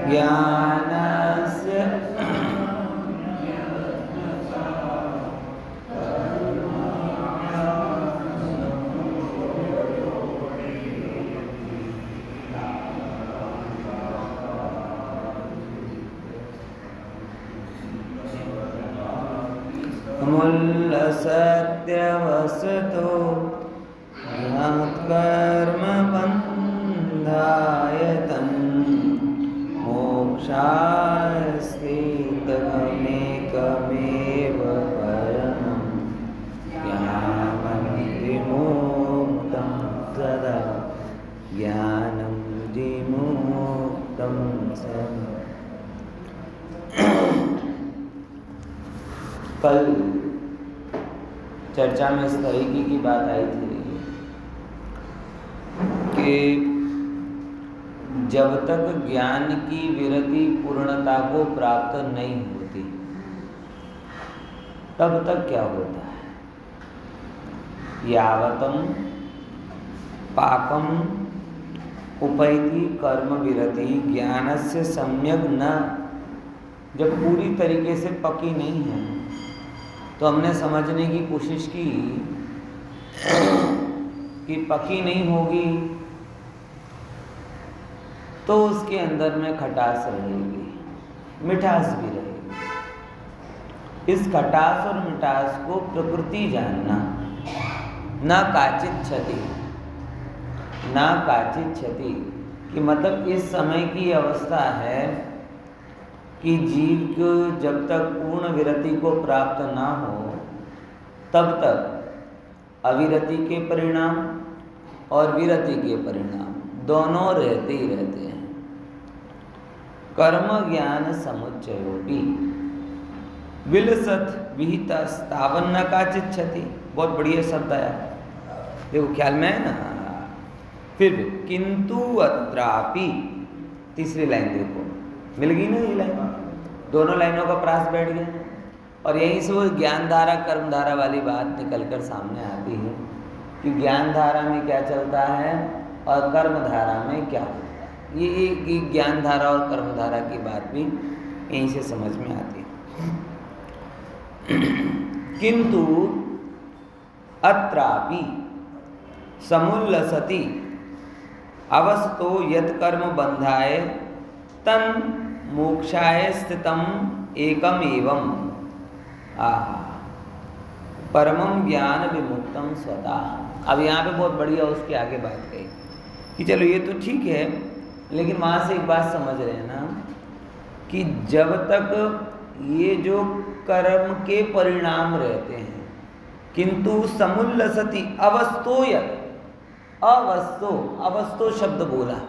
ज्ञानस्य सत्यवस्तु कर्म बन्धायतं मोक्षास्तितमेकमेव परमं ज्ञानं विमुक्तं सदा ज्ञानं विमुक्तं सदा। कल चर्चा में इस तरीके की बात आई थी कि जब तक ज्ञान की विरति पूर्णता को प्राप्त नहीं होती तब तक क्या होता है, यावतम पाकम उपैति कर्म विरति ज्ञानस्य सम्यक न, जब पूरी तरीके से पकी नहीं है तो हमने समझने की कोशिश की कि पकी नहीं होगी तो उसके अंदर में खटास रहेगी, मिठास भी रहेगी। इस खटास और मिठास को प्रकृति जानना, ना काचित क्षति कि मतलब इस समय की अवस्था है कि जीव को जब तक पूर्ण विरति को प्राप्त ना हो तब तक अविरति के परिणाम और विरति के परिणाम दोनों रहते ही रहते हैं। कर्म ज्ञान समुच्चयोपि विलसत विहिता स्थावन न काचित क्षति। बहुत बढ़िया शब्द आया, देखो ख्याल में है ना। फिर भी किंतु अत्रापि, तीसरी लाइन देखो, मिल गई ना ये लाइन, दोनों लाइनों का प्रास बैठ गया और यहीं से वो ज्ञान धारा कर्म धारा वाली बात निकलकर सामने आती है कि ज्ञान धारा में क्या चलता है और कर्म धारा में क्या होता है। ये ज्ञान धारा और कर्म धारा की बात भी यहीं से समझ में आती है। किंतु अत्रापि समुल्लसति अवस्तो यत् कर्म बंधाय तन मोक्षाय स्थितम एकम एवं परमं ज्ञान विमुक्तम स्वतः। अब यहाँ पे बहुत बढ़िया उसके आगे बात कही कि चलो ये तो ठीक है, लेकिन वहाँ से एक बात समझ रहे हैं ना कि जब तक ये जो कर्म के परिणाम रहते हैं, किंतु समुल्लसति अवस्तोयत्, अवस्तो शब्द बोला,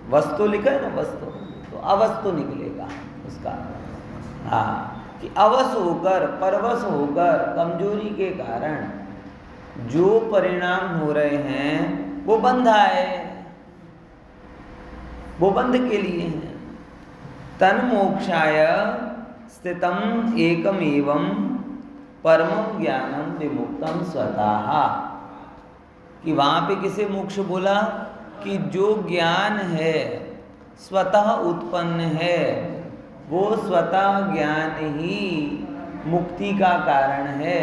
वस्तु लिखा है ना, वस्तु तो अवस्तु निकलेगा उसका। हाँ, कि अवस होकर, परवश होकर, कमजोरी के कारण जो परिणाम हो रहे हैं वो बंधा है, वो बंध के लिए हैं। तन मोक्षाय स्थितम एकम एवं परमं ज्ञानम विमुक्तम स्वतः। कि वहाँ पे किसे मोक्ष बोला कि जो ज्ञान है स्वतः उत्पन्न है, वो स्वतः ज्ञान ही मुक्ति का कारण है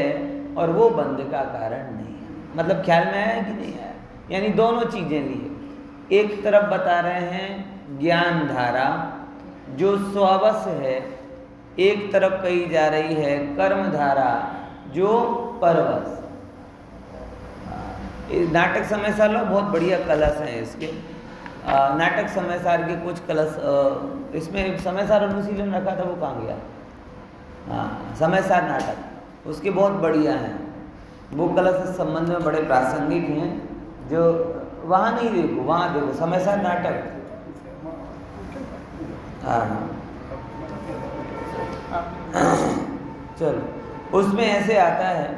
और वो बंध का कारण नहीं है। मतलब ख्याल में आया कि नहीं आया? यानी दोनों चीज़ें लिए, एक तरफ बता रहे हैं ज्ञान धारा जो स्ववश है, एक तरफ कही जा रही है कर्म धारा जो परवश। नाटक समय सार लो, बहुत बढ़िया कलश हैं इसके। नाटक समय सार के कुछ कलश, इसमें समय सार अनुशीलन रखा था, वो कहाँ गया? हाँ, समय सार नाटक उसके बहुत बढ़िया हैं। वो कलश इस संबंध में बड़े प्रासंगिक हैं, जो वहाँ नहीं देखो, वहाँ देखो समय सार नाटक। हाँ चलो, उसमें ऐसे आता है,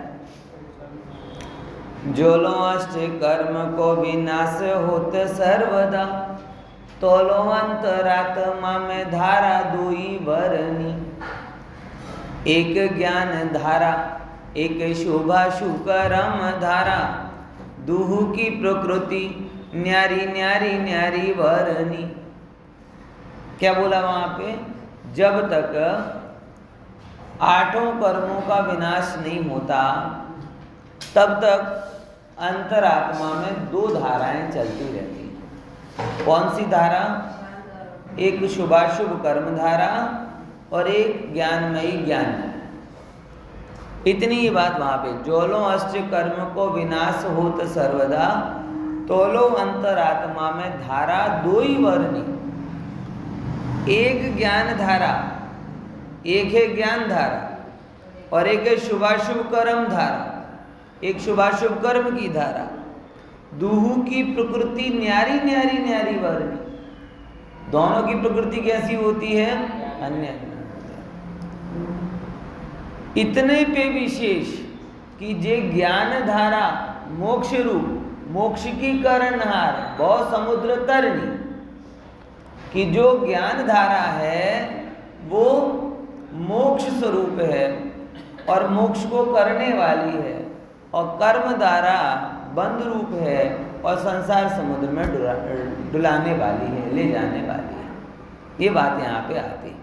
जोलो अष्ट कर्म को विनाश होते सर्वदा, तोलो अंतरात्मा में धारा दुई वरनी। एक ज्ञान धारा, एक शुभाशुकर्म धारा, दुहु की प्रकृति न्यारी न्यारी न्यारी वरनी। क्या बोला वहां पे? जब तक आठों कर्मों का विनाश नहीं होता तब तक अंतरात्मा में दो धाराएं चलती रहती हैं। कौन सी धारा? एक शुभाशुभ कर्म धारा और एक ज्ञानमयी ज्ञान। इतनी ही बात वहां पे, जोलो अष्ट कर्म को विनाश होत सर्वदा, तोलो अंतरात्मा में धारा दो ही वर्णी, एक ज्ञान धारा, एक है ज्ञान धारा और एक है शुभाशुभ कर्म धारा, एक शुभाशुभ कर्म की धारा। दूहू की प्रकृति न्यारी न्यारी न्यारी वर्णी, दोनों की प्रकृति कैसी होती है? अन्य। इतने पे विशेष कि जे ज्ञान धारा मोक्ष रूप, मोक्ष की करणहार बहु समुद्र तरणी, कि जो ज्ञान धारा है वो मोक्ष स्वरूप है और मोक्ष को करने वाली है, और कर्म धारा बंध रूप है और संसार समुद्र में डुलाने वाली है, ले जाने वाली है। ये बात यहाँ पे आती है।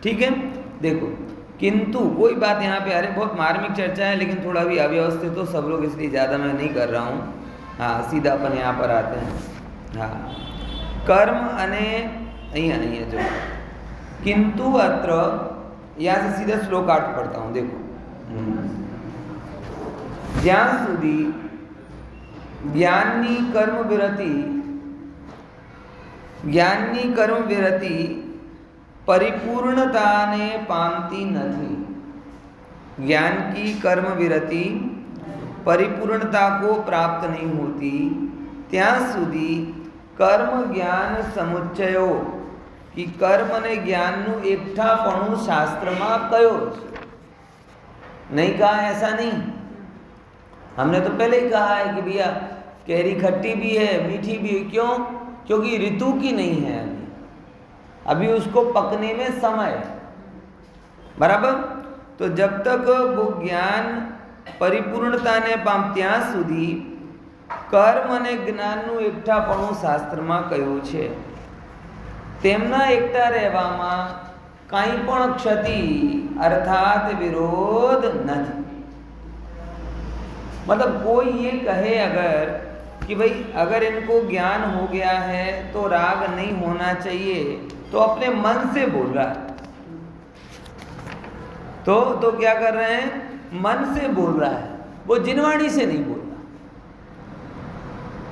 ठीक है, देखो, किंतु कोई बात यहाँ पे, अरे बहुत मार्मिक चर्चा है लेकिन थोड़ा भी अव्यवस्थित तो सब लोग, इसलिए ज़्यादा मैं नहीं कर रहा हूँ। हाँ, सीधा अपन यहाँ पर आते हैं। हाँ, कर्म अने અહીંયા जो किंतु अत्र, यहाँ से सीधा श्लोक 8 पढ़ता हूँ। देखो, ज्ञान सुधी ज्ञानी कर्म विरति परिपूर्णता ने पामती नहीं। ज्ञान की कर्म विरति परिपूर्णता को प्राप्त नहीं होती ત્યાં સુધી કર્મ જ્ઞાન સમુચ્ચયો, कि कर्म ने ज्ञान नु एकठापणु शास्त्र में कयो नहीं कहा, ऐसा नहीं। हमने तो पहले ही कहा है कि भैया कैरी खट्टी भी है मीठी भी है। क्यों? क्योंकि ऋतु की नहीं है अभी उसको पकने में समय, बराबर। तो जब तक वो ज्ञान परिपूर्णता ने पाम ત્યાં સુધી कर्म અને જ્ઞાનનું એકઠાપણું શાસ્ત્રમાં કહ્યું છે। તેમના એકઠા રહેવામાં કાંઈ પણ ક્ષતિ अर्थात विरोध नहीं। मतलब कोई ये कहे अगर कि भाई अगर इनको ज्ञान हो गया है तो राग नहीं होना चाहिए, तो अपने मन से बोल रहा है। तो क्या कर रहे हैं? मन से बोल रहा है, वो जिनवाणी से नहीं बोल रहा।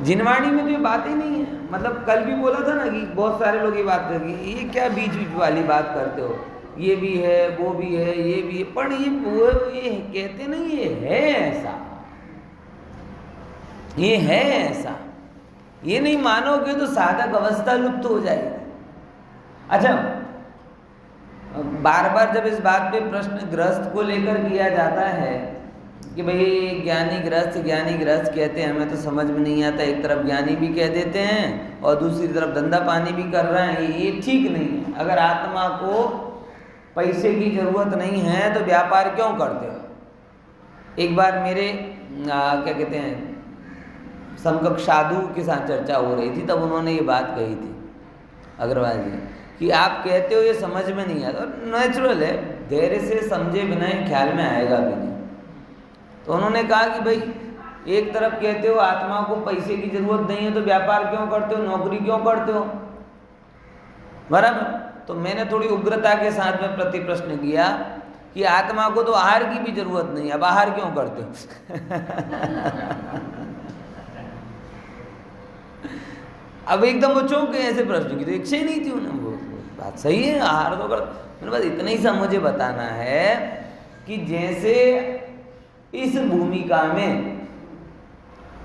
जिनवाणी में तो ये बात ही नहीं है। मतलब कल भी बोला था ना कि बहुत सारे लोग ये बात करेंगे, ये क्या बीच बीच वाली बात करते हो, ये भी है वो भी है ये भी है, पर ये कहते नहीं, ये है ऐसा, ये है ऐसा। ये नहीं मानोगे तो साधक अवस्था लुप्त हो जाएगी। अच्छा, बार बार जब इस बात पे प्रश्न गृहस्थ को लेकर किया जाता है कि भाई ज्ञानी गृहस्थ कहते हैं, हमें तो समझ में नहीं आता। एक तरफ ज्ञानी भी कह देते हैं और दूसरी तरफ धंधा पानी भी कर रहे हैं, ये ठीक नहीं है। अगर आत्मा को पैसे की जरूरत नहीं है तो व्यापार क्यों करते हो? एक बार मेरे क्या कहते हैं समकक्ष साधु के साथ चर्चा हो रही थी, तब उन्होंने ये बात कही थी अग्रवाल जी कि आप कहते हो ये समझ में नहीं आता। और नेचुरल है, धैर्य से समझे बिना ही ख्याल में आएगा भी नहीं। तो उन्होंने कहा कि भाई एक तरफ कहते हो आत्मा को पैसे की जरूरत नहीं है तो व्यापार क्यों करते हो, नौकरी क्यों करते हो, बराबर। तो मैंने थोड़ी उग्रता के साथ में प्रति प्रश्न किया कि आत्मा को तो आहार की भी जरूरत नहीं है, अब आहार क्यों करते हो? अब एकदम वो चौंक गए ऐसे प्रश्न की, तो इच्छा ही नहीं थी उन्हें। वो बात सही है, आहार तो कर। मेरे पास इतना ही सा मुझे बताना है कि जैसे इस भूमिका में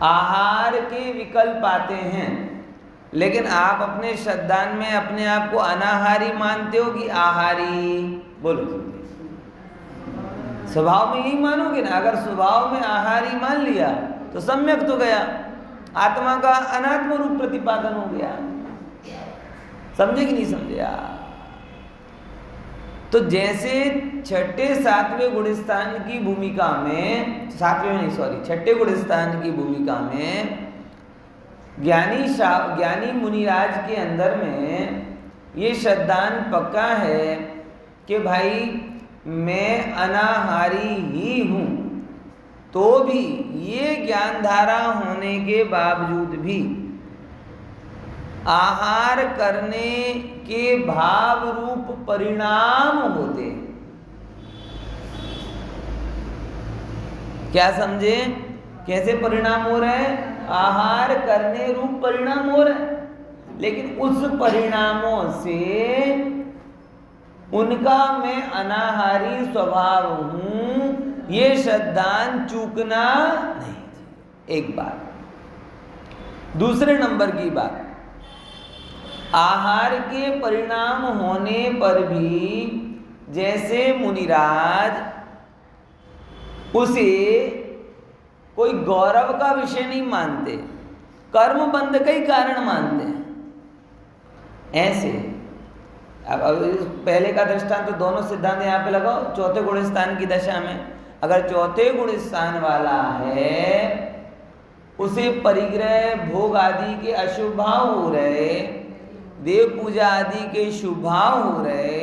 आहार के विकल्प आते हैं, लेकिन आप अपने श्रद्धान में अपने आप को अनाहारी मानते हो कि आहारी? बोलो, स्वभाव में यही मानोगे ना। अगर स्वभाव में आहारी मान लिया तो सम्यक तो गया, आत्मा का अनात्म रूप प्रतिपादन हो गया। समझे कि नहीं समझे आप? तो जैसे छठे सातवें गुणस्थान की भूमिका में, छठे गुणस्थान की भूमिका में ज्ञानी मुनिराज के अंदर में ये श्रद्धान पक्का है कि भाई मैं अनाहारी ही हूँ, तो भी ये ज्ञान धारा होने के बावजूद भी आहार करने के भाव रूप परिणाम होते। क्या समझे? कैसे परिणाम हो रहे हैं? आहार करने रूप परिणाम हो रहे हैं, लेकिन उस परिणामों से उनका मैं अनाहारी स्वभाव हूं, ये श्रद्धान चूकना नहीं। एक बात। दूसरे नंबर की बात, आहार के परिणाम होने पर भी जैसे मुनिराज उसे कोई गौरव का विषय नहीं मानते, कर्म बंध का ही कारण मानते हैं। ऐसे अब पहले का दृष्टांत तो दोनों सिद्धांत यहाँ पे लगाओ। चौथे गुण स्थान की दशा में अगर चौथे गुण स्थान वाला है, उसे परिग्रह भोग आदि के अशुभ भाव हो रहे, देव पूजा आदि के शुभ भाव हो रहे,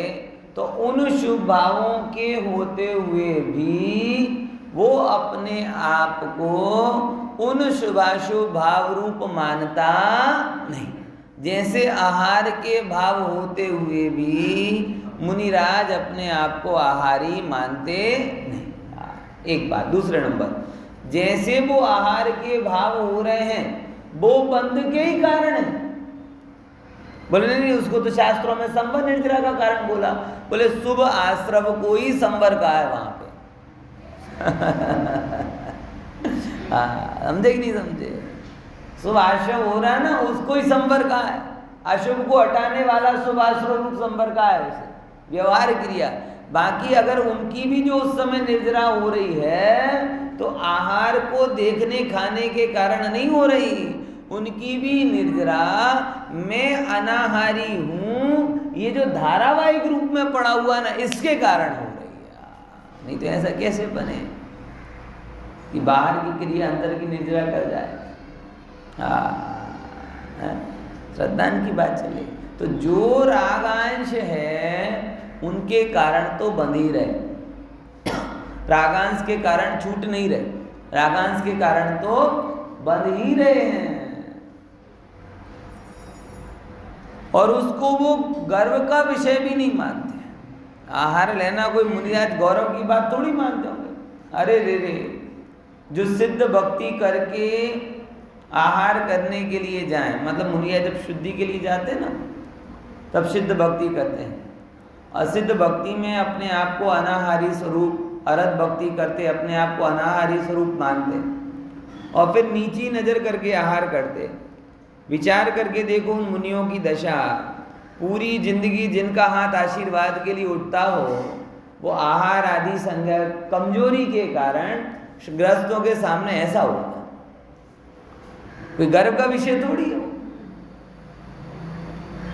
तो उन शुभ भावों के होते हुए भी वो अपने आप को उन शुभाशुभ भाव रूप मानता नहीं। जैसे आहार के भाव होते हुए भी मुनिराज अपने आप को आहारी मानते नहीं। एक बात। दूसरे नंबर, जैसे वो आहार के भाव हो रहे हैं वो बंध के ही कारण है। बोले नहीं, उसको तो शास्त्रों में संवर निर्जरा का कारण बोला। बोले शुभ आश्रव को ही संवर का है वहां पे। समझे कि नहीं समझे? शुभ आश्रव हो रहा है ना, उसको ही संवर का है। अशुभ को हटाने वाला शुभ आश्रव रूप संवर का है उसे व्यवहार क्रिया। बाकी अगर उनकी भी जो उस समय निर्जरा हो रही है तो आहार को देखने खाने के कारण नहीं हो रही, उनकी भी निर्जरा मैं अनाहारी हूं, ये जो धारावाहिक रूप में पड़ा हुआ ना, इसके कारण हो रही है। नहीं तो ऐसा कैसे बने कि बाहर की क्रिया अंदर की निर्जरा कर जाए। श्रद्धान की बात चले तो जो रागांश है उनके कारण तो बंध ही रहे, रागांश के कारण छूट नहीं रहे, रागांश के कारण तो बंध ही रहे हैं। और उसको वो गर्व का विषय भी नहीं मानते। आहार लेना कोई मुनिराज गौरव की बात थोड़ी मानते होंगे। अरे रे, जो सिद्ध भक्ति करके आहार करने के लिए जाएं, मतलब मुनिराज जब शुद्धि के लिए जाते ना तब सिद्ध भक्ति करते हैं। असिद्ध भक्ति में अपने आप को अनाहारी स्वरूप, अरत भक्ति करते अपने आप को अनाहारी स्वरूप मानते और फिर नीची नजर करके आहार करते। विचार करके देखो उन मुनियों की दशा। पूरी जिंदगी जिनका हाथ आशीर्वाद के लिए उठता हो, वो आहार आदि संज्ञा कमजोरी के कारण ग्रस्तों के सामने ऐसा होता। कोई गर्व का विषय थोड़ी हो,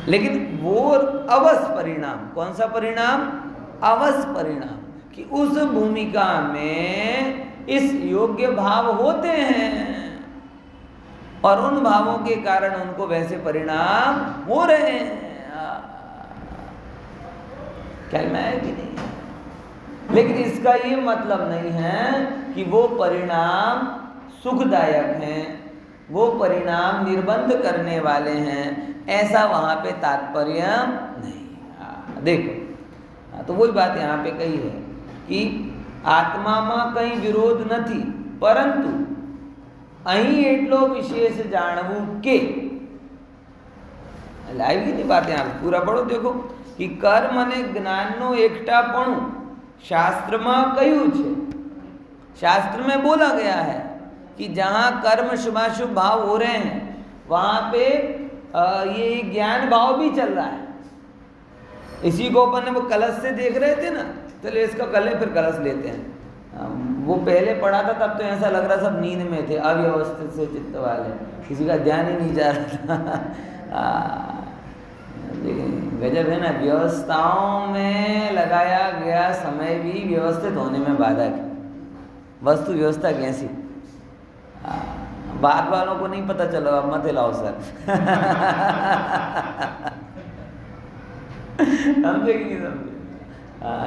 लेकिन वो अवश्य परिणाम, कौन सा परिणाम? अवश्य परिणाम कि उस भूमिका में इस योग्य भाव होते हैं और उन भावों के कारण उनको वैसे परिणाम हो रहे हैं। क्या है कि नहीं? लेकिन इसका ये मतलब नहीं है कि वो परिणाम सुखदायक हैं, वो परिणाम निर्बंध करने वाले हैं, ऐसा वहाँ पे तात्पर्य नहीं। देखो तो वही बात यहाँ पे कही है कि आत्मा में कहीं विरोध नहीं, परंतु अहीं एटलो विशेष जानवू के लाइव की नहीं बात। यहाँ पूरा पढ़ो देखो कि कर्म અને જ્ઞાનનો એકટાપણું શાસ્ત્રમાં કહ્યું છે। शास्त्र में बोला गया है कि जहाँ कर्म शुभाशुभ भाव हो रहे हैं वहाँ पे ये ज्ञान भाव भी चल रहा है। इसी को अपन वो कलश से देख रहे थे ना, चलिए इसका कल फिर कलश लेते हैं। वो पहले पढ़ा था तब तो ऐसा लग रहा सब नींद में थे, अव्यवस्थित से चित्त वाले, किसी का ध्यान ही नहीं जा रहा था। गजब है ना, व्यवस्थाओं में लगाया गया समय भी व्यवस्थित होने में बाधक है। वस्तु व्यवस्था कैसी, बाद वालों को नहीं पता चलो, अब मत लाओ सर। समझे कि नहीं समझे?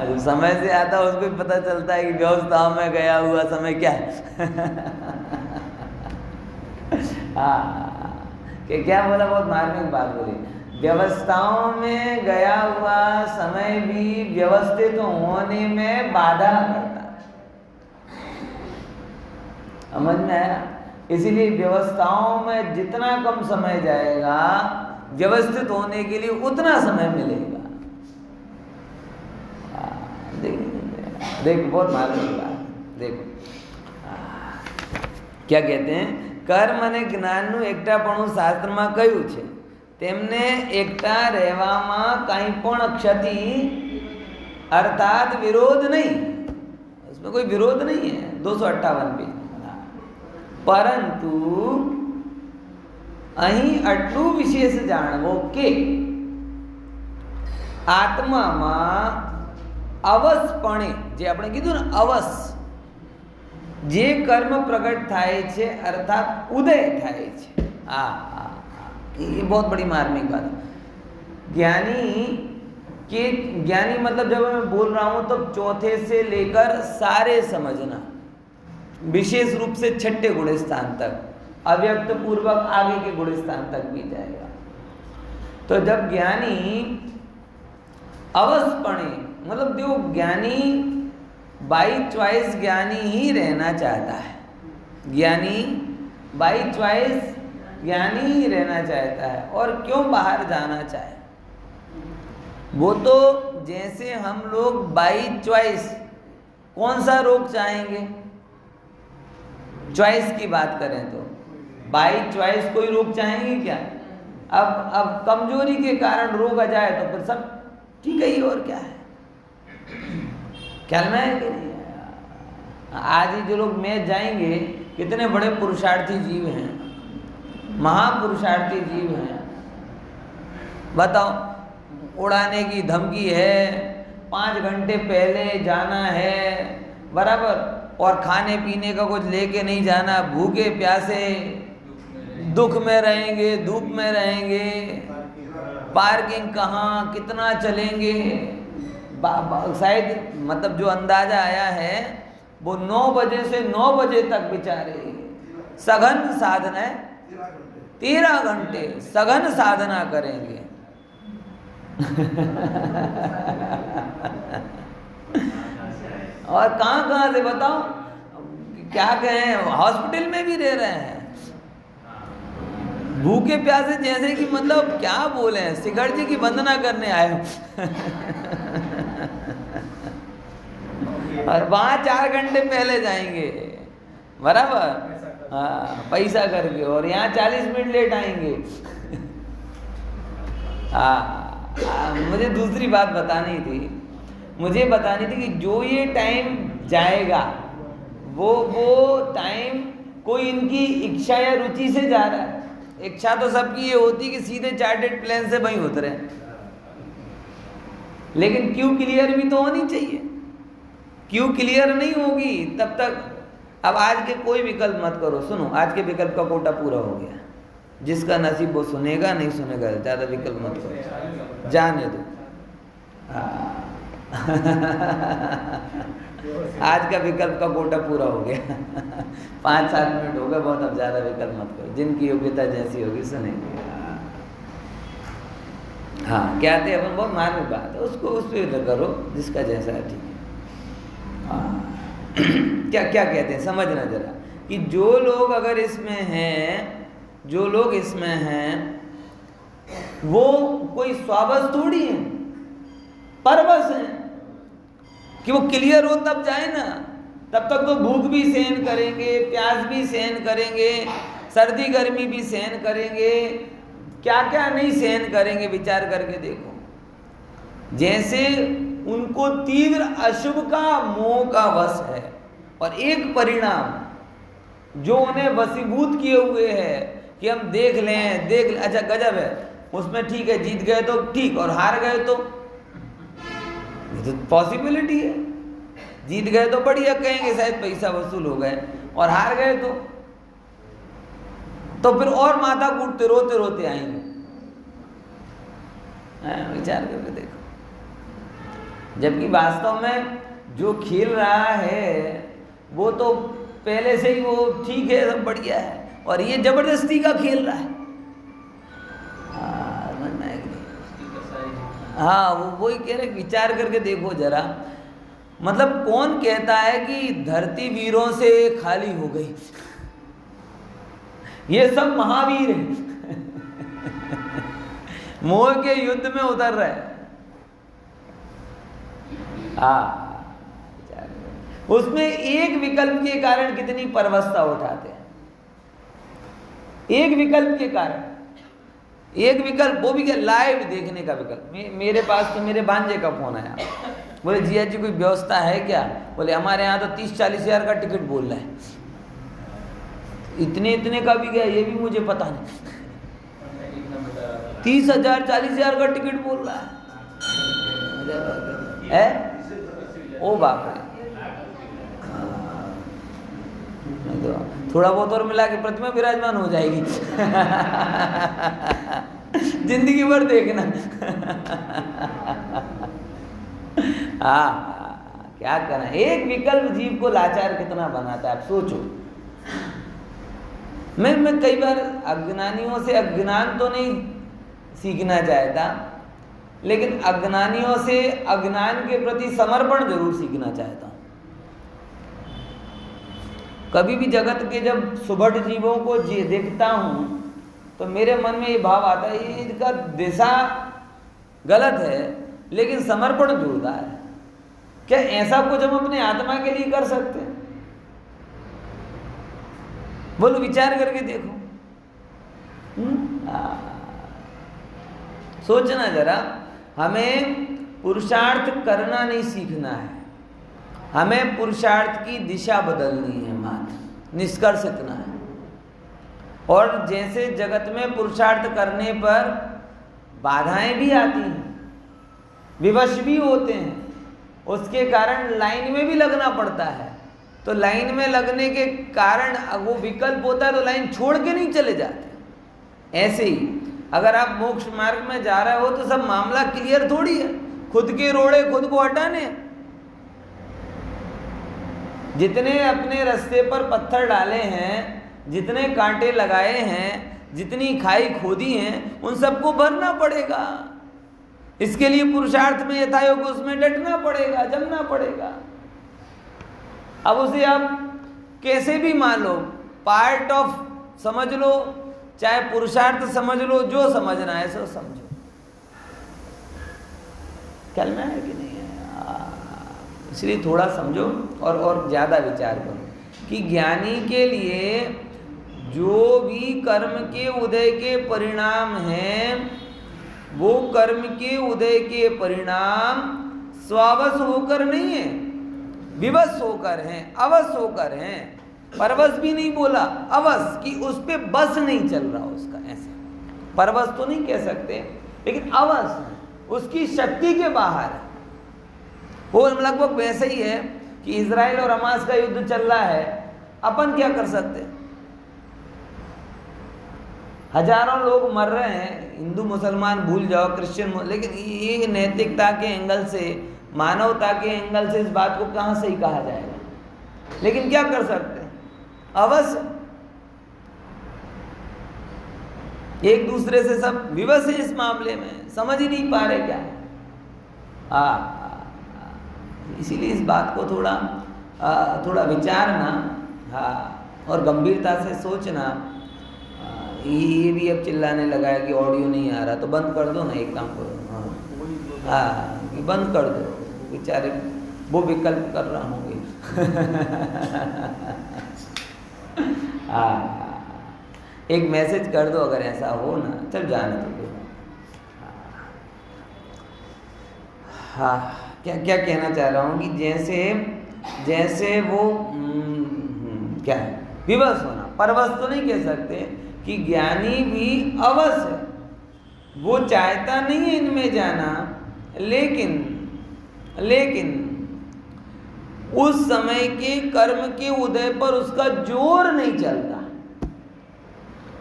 जो समय से आता है उसको भी पता चलता है कि व्यवस्थाओं में गया हुआ समय क्या है। कि क्या बोला, बहुत मार्मिक बात बोली। व्यवस्थाओं में गया हुआ समय भी व्यवस्थित होने में बाधा करता है। समझ में आया? इसीलिए व्यवस्थाओं में जितना कम समय जाएगा, व्यवस्थित होने के लिए उतना समय मिलेगा। देखो बहुत मालूम बात। देखो क्या कहते हैं, કર્મ અને જ્ઞાનનું એકટાપણું શાસ્ત્રમાં કહ્યું છે, તેમને એકટા રહેવામાં કંઈ પણ ક્ષતિ अर्थात विरोध नहीं, उसमें कोई विरोध नहीं है। 258 पे। परंतु અહીં આટલું વિશેષ જાણવો કે આત્મામાં અવસપણે, જે આપણે કીધું ને અવસ, જે કર્મ પ્રગટ થાય છે અર્થાત ઉદય થાય છે। ये बहुत बड़ी मार्मिक बात है। ज्ञानी मतलब जब मैं बोल रहा हूं तो चौथे से लेकर सारे समझना, विशेष रूप से छठे गुण स्थान तक, अव्यक्त पूर्वक आगे के गुण स्थान तक भी जाएगा। तो जब ज्ञानी अवसपणे, मतलब जो ज्ञानी बाई चॉइस ज्ञानी ही रहना चाहता है, ज्ञानी बाई चॉइस ज्ञानी ही रहना चाहता है, और क्यों बाहर जाना चाहे, वो तो जैसे हम लोग बाई चॉइस कौन सा रोग चाहेंगे, चॉइस की बात करें तो बाई चॉइस कोई रोग चाहेंगे क्या? अब कमजोरी के कारण रोग आ जाए तो फिर सब ठीक है ही, और क्या है, क्या है कि नहीं? आज ही जो लोग मैच जाएंगे, कितने बड़े पुरुषार्थी जीव हैं, महापुरुषार्थी जीव हैं, बताओ, उड़ाने की धमकी है, 5 घंटे पहले जाना है, बराबर, और खाने पीने का कुछ लेके नहीं जाना, भूखे प्यासे दुख में रहेंगे, धूप में रहेंगे, पार्किंग कहाँ, कितना चलेंगे, शायद मतलब जो अंदाजा आया है वो 9 बजे से 9 बजे तक बेचारे सघन साधना, 13 घंटे सघन साधना करेंगे। और कहाँ से बताओ, क्या कहें, हॉस्पिटल में भी रह रहे हैं, भूखे प्यासे, जैसे कि मतलब क्या बोले, शिखर जी की वंदना करने आए और वहाँ 4 घंटे पहले जाएंगे, बराबर, हाँ, पैसा करके, और यहाँ 40 मिनट लेट आएंगे। मुझे दूसरी बात बतानी थी, मुझे बतानी थी कि जो ये टाइम जाएगा वो टाइम कोई इनकी इच्छा या रुचि से जा रहा है। इच्छा तो सबकी ये होती कि सीधे चार्टेड प्लेन से वहीं उतरे, लेकिन क्यों क्लियर भी तो होनी चाहिए। क्यों क्लियर नहीं होगी तब तक, अब आज के कोई विकल्प मत करो। सुनो, आज के विकल्प का कोटा पूरा हो गया, जिसका नसीब वो सुनेगा, नहीं सुनेगा, ज़्यादा विकल्प मत करो, जाने दो। आज का विकल्प का कोटा पूरा हो गया। 5-7 मिनट हो गए बहुत, अब ज़्यादा विकल्प मत करो, जिनकी योग्यता जैसी होगी सुनेंगे। हाँ, क्या थे अपन, बहुत मार्मिक बात है, उसको उस पर करो जिसका जैसा है, ठीक है। क्या क्या कहते हैं समझना जरा, कि जो लोग अगर इसमें हैं, जो लोग इसमें हैं, वो कोई स्वाबस थोड़ी है, परबस है, कि वो क्लियर हो तब जाए ना। तब तक तो भूख भी सहन करेंगे, प्यास भी सहन करेंगे, सर्दी गर्मी भी सहन करेंगे, क्या क्या नहीं सहन करेंगे, विचार करके देखो। जैसे उनको तीव्र अशुभ का मोह का वश है, और एक परिणाम जो उन्हें वशीभूत किए हुए है कि हम देख लें, अच्छा गजब है, उसमें ठीक है, जीत गए तो ठीक, और हार गए तो ये तो पॉसिबिलिटी है। जीत गए तो बढ़िया कहेंगे, शायद पैसा वसूल हो गए, और हार गए तो फिर और माथा कूटते रोते रोते आएंगे। विचार करके देखो। जबकि वास्तव में जो खेल रहा है वो तो पहले से ही वो ठीक है, सब बढ़िया है, और ये जबरदस्ती का खेल रहा है। हाँ, वो वही कह रहे, विचार करके देखो जरा, मतलब कौन कहता है कि धरती वीरों से खाली हो गई? ये सब महावीर हैं। मोह के युद्ध में उतर रहे हैं। उसमें एक विकल्प के कारण कितनी परवस्था उठाते हैं, एक विकल्प के कारण, एक विकल्प, वो भी क्या, लाइव देखने का विकल्प। मेरे पास तो मेरे भांजे का फोन आया, बोले जिया जी कोई व्यवस्था है क्या? बोले हमारे यहाँ तो 30-40 हज़ार का टिकट बोल रहा है। इतने का भी गया ये भी मुझे पता नहीं। 30,000-40,000 का टिकट बोल रहा है? ओ बाप रे, थोड़ा बहुत और मिला के प्रतिमा विराजमान हो जाएगी। जिंदगी भर देखना। क्या करना, एक विकल्प जीव को लाचार कितना बनाता है, आप सोचो। मैं कई बार अज्ञानियों से अज्ञान तो नहीं सीखना चाहता, लेकिन अज्ञानियों से अज्ञान के प्रति समर्पण जरूर सीखना चाहता हूँ। कभी भी जगत के जब सुभट जीवों को देखता हूँ तो मेरे मन में ये भाव आता है, ये इनका दिशा गलत है लेकिन समर्पण जोरदार है। क्या ऐसा कुछ हम अपने आत्मा के लिए कर सकते हैं? बोलो, विचार करके देखो। सोचना जरा, हमें पुरुषार्थ करना नहीं सीखना है, हमें पुरुषार्थ की दिशा बदलनी है, मात्र निष्कर्ष इतना है। और जैसे जगत में पुरुषार्थ करने पर बाधाएं भी आती हैं, विवश भी होते हैं, उसके कारण लाइन में भी लगना पड़ता है। तो लाइन में लगने के कारण वो विकल्प होता है तो लाइन छोड़ के नहीं चले जाते। ऐसे ही अगर आप मोक्ष मार्ग में जा रहे हो तो सब मामला क्लियर थोड़ी है, खुद के रोड़े खुद को हटाने। जितने अपने रास्ते पर पत्थर डाले हैं, जितने कांटे लगाए हैं, जितनी खाई खोदी हैं, उन सबको भरना पड़ेगा। इसके लिए पुरुषार्थ में यथायोग उसमें डटना पड़ेगा, जमना पड़ेगा। अब उसे आप कैसे भी मान लो, पार्ट ऑफ समझ लो, चाहे पुरुषार्थ समझ लो, जो समझना है सो समझो। ख्याल में है कि नहीं है? इसलिए थोड़ा समझो और ज़्यादा विचार करो कि ज्ञानी के लिए जो भी कर्म के उदय के परिणाम हैं, वो कर्म के उदय के परिणाम स्वावश होकर नहीं है, विवश होकर हैं, अवश होकर हैं। परवश भी नहीं बोला, अवश, कि उस पे बस नहीं चल रहा उसका। ऐसे परवश तो नहीं कह सकते, लेकिन अवश, उसकी शक्ति के बाहर है। वो लगभग वैसे ही है कि इजराइल और हमास का युद्ध चल रहा है, अपन क्या कर सकते हैं? हजारों लोग मर रहे हैं, हिंदू मुसलमान भूल जाओ, क्रिश्चियन, लेकिन ये नैतिकता के एंगल से, मानवता के एंगल से इस बात को कहाँ सही कहा जाएगा? लेकिन क्या कर सकते हैं? अवश्य एक दूसरे से सब विवश है इस मामले में, समझ ही नहीं पा रहे क्या है। इसीलिए इस बात को थोड़ा विचारना, और गंभीरता से सोचना। ये भी अब चिल्लाने लगा है कि ऑडियो नहीं आ रहा, तो बंद कर दो ना, एक काम करो, हाँ बंद कर दो, बेचारे वो विकल्प कर रहा होंगे। एक मैसेज कर दो अगर ऐसा हो ना, चल जाने दो। हाँ, क्या कहना चाह रहा हूँ कि जैसे वो क्या है, विवश होना, परवश तो नहीं कह सकते, कि ज्ञानी भी अवश्य है, वो चाहता नहीं है इनमें जाना, लेकिन उस समय के कर्म के उदय पर उसका जोर नहीं चलता,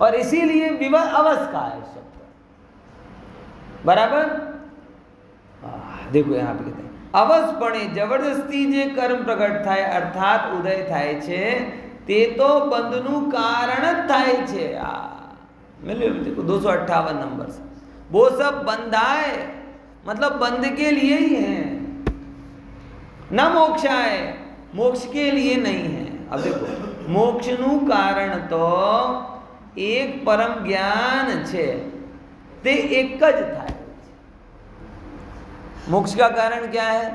और इसीलिए विवश अवश्य का है शब्द। बराबर? देखो यहाँ पे कहते हैं અવસપણે જબરદસ્તી જે કર્મ પ્રગટ થાય અર્થાત ઉદય થાય છે તે તો બંધનું કારણ જ થાય છે। આ मिले देखो 258 नंबर से वो सब बंधाए मतलब बंध के लिए ही है, न मोक्षाए मोक्ष के लिए नहीं है। अब देखो मोक्षनु कारण तो एक परम ज्ञान छे ते एक ज थाय। मोक्ष का कारण क्या है?